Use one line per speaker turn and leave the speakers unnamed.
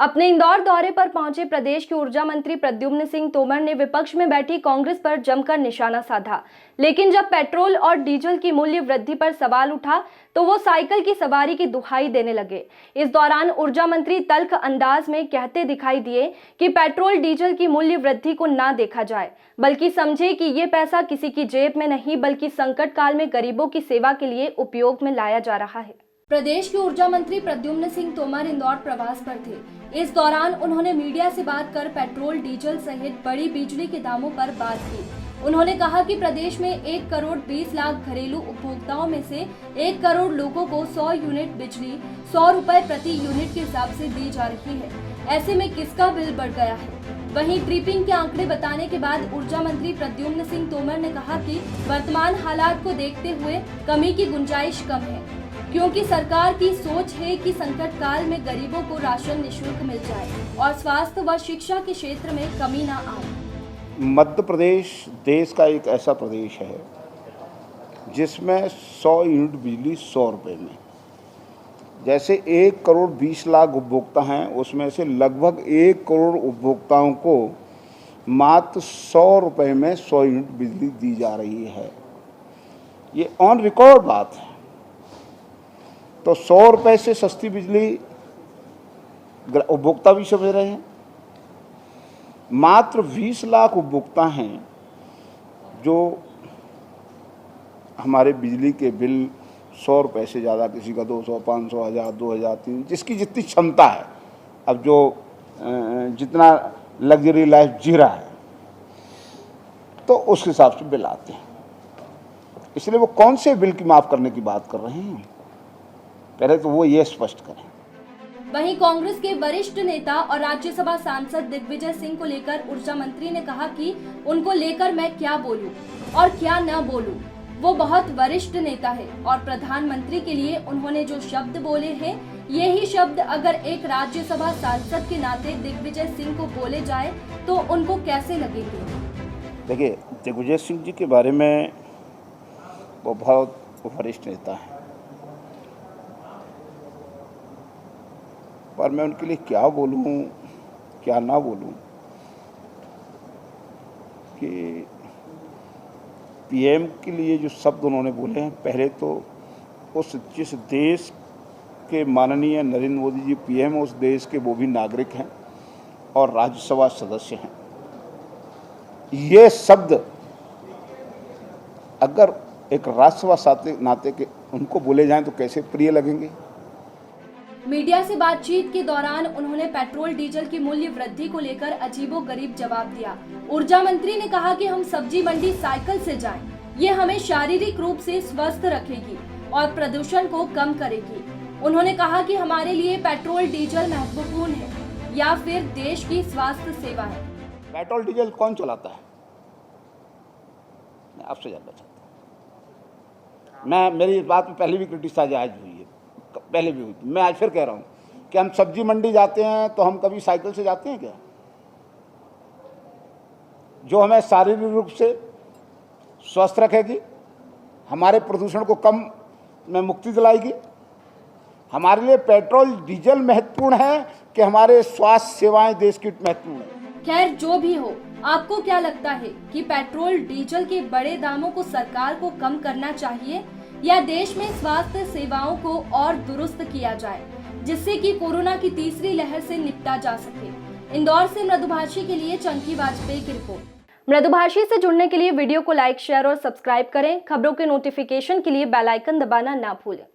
अपने इंदौर दौरे पर पहुंचे प्रदेश के ऊर्जा मंत्री प्रद्युम्न सिंह तोमर ने विपक्ष में बैठी कांग्रेस पर जमकर निशाना साधा। लेकिन जब पेट्रोल और डीजल की मूल्य वृद्धि पर सवाल उठा तो वो साइकिल की सवारी की दुहाई देने लगे। इस दौरान ऊर्जा मंत्री तल्ख अंदाज में कहते दिखाई दिए कि पेट्रोल डीजल की मूल्य वृद्धि को ना देखा जाए, बल्कि समझे कि ये पैसा किसी की जेब में नहीं बल्कि संकट काल में गरीबों की सेवा के लिए उपयोग में लाया जा रहा है। प्रदेश के ऊर्जा मंत्री प्रद्युम्न सिंह तोमर इंदौर प्रवास पर थे। इस दौरान उन्होंने मीडिया से बात कर पेट्रोल डीजल सहित बड़ी बिजली के दामों पर बात की। उन्होंने कहा कि प्रदेश में 1 करोड़ 20 लाख घरेलू उपभोक्ताओं में से 1 करोड़ लोगों को 100 यूनिट बिजली 100 रुपए प्रति यूनिट के हिसाब से दी जा रही है। ऐसे में किसका बिल बढ़ गया है? वहीं ट्रिपिंग के आंकड़े बताने के बाद ऊर्जा मंत्री प्रद्युम्न सिंह तोमर ने कहा कि वर्तमान हालात को देखते हुए कमी की गुंजाइश कम है, क्योंकि सरकार की सोच है कि संकट काल में गरीबों को राशन निःशुल्क मिल जाए और स्वास्थ्य व शिक्षा के क्षेत्र में कमी न आए।
मध्य प्रदेश देश का एक ऐसा प्रदेश है जिसमें 100 यूनिट बिजली 100 रुपये में, जैसे 1 करोड़ 20 लाख उपभोक्ता हैं, उसमें से लगभग 1 करोड़ उपभोक्ताओं को मात्र 100 रुपये में 100 यूनिट बिजली दी जा रही है। ये ऑन रिकॉर्ड बात है। तो 100 रुपये से सस्ती बिजली उपभोक्ता भी समझ रहे हैं। मात्र 20 लाख उपभोक्ता हैं जो हमारे बिजली के बिल 100 रुपये से ज़्यादा, किसी का 200, 500, 1000, 2000, 3000, जिसकी जितनी क्षमता है, अब जो जितना लग्जरी लाइफ जी रहा है तो उस हिसाब से बिल आते हैं। इसलिए वो कौन से बिल की माफ़ करने की बात कर रहे हैं, पहले तो वो ये स्पष्ट करें।
वहीं कांग्रेस के वरिष्ठ नेता और राज्यसभा सांसद दिग्विजय सिंह को लेकर ऊर्जा मंत्री ने कहा कि उनको लेकर मैं क्या बोलूं और क्या न बोलूं। वो बहुत वरिष्ठ नेता है और प्रधानमंत्री के लिए उन्होंने जो शब्द बोले हैं, यही शब्द अगर एक राज्यसभा सांसद के नाते दिग्विजय सिंह को बोले जाए तो उनको कैसे लगेंगे?
देखिए, दिग्विजय सिंह जी के बारे में वो बहुत वरिष्ठ नेता है, पर मैं उनके लिए क्या बोलूं क्या ना बोलूं कि पीएम के लिए जो शब्द उन्होंने बोले हैं, पहले तो उस जिस देश के माननीय नरेंद्र मोदी जी पीएम, उस देश के वो भी नागरिक हैं और राज्यसभा सदस्य हैं। ये शब्द अगर एक राज्यसभा नाते के उनको बोले जाएं तो कैसे प्रिय लगेंगे?
मीडिया से बातचीत के दौरान उन्होंने पेट्रोल डीजल की मूल्य वृद्धि को लेकर अजीबोगरीब जवाब दिया। ऊर्जा मंत्री ने कहा कि हम सब्जी मंडी साइकिल से जाएं, ये हमें शारीरिक रूप से स्वस्थ रखेगी और प्रदूषण को कम करेगी। उन्होंने कहा कि हमारे लिए पेट्रोल डीजल महत्वपूर्ण है या फिर देश की स्वास्थ्य सेवा है।
पेट्रोल डीजल कौन चलाता है, मैं आपसे जानना चाहता हूँ। मेरी इस बात में पहले भी क्रिटिसाइज आज हुई है, पहले भी हुई थी, मैं आज फिर कह रहा हूँ कि हम सब्जी मंडी जाते हैं तो हम कभी साइकिल से जाते हैं क्या? जो हमें शारीरिक रूप से स्वस्थ रखेगी, हमारे प्रदूषण को कम में मुक्ति दिलाएगी। हमारे लिए पेट्रोल डीजल महत्वपूर्ण है कि हमारे स्वास्थ्य सेवाएं देश की महत्वपूर्ण है।
खैर, जो भी हो, आपको क्या लगता है कि पेट्रोल डीजल के बड़े दामों को सरकार को कम करना चाहिए या देश में स्वास्थ्य सेवाओं को और दुरुस्त किया जाए, जिससे कि कोरोना की तीसरी लहर से निपटा जा सके? इंदौर से मृदुभाषी के लिए चंकी वाजपेयी की रिपोर्ट। मृदुभाषी से जुड़ने के लिए वीडियो को लाइक, शेयर और सब्सक्राइब करें। खबरों के नोटिफिकेशन के लिए बेल आइकन दबाना ना भूलें।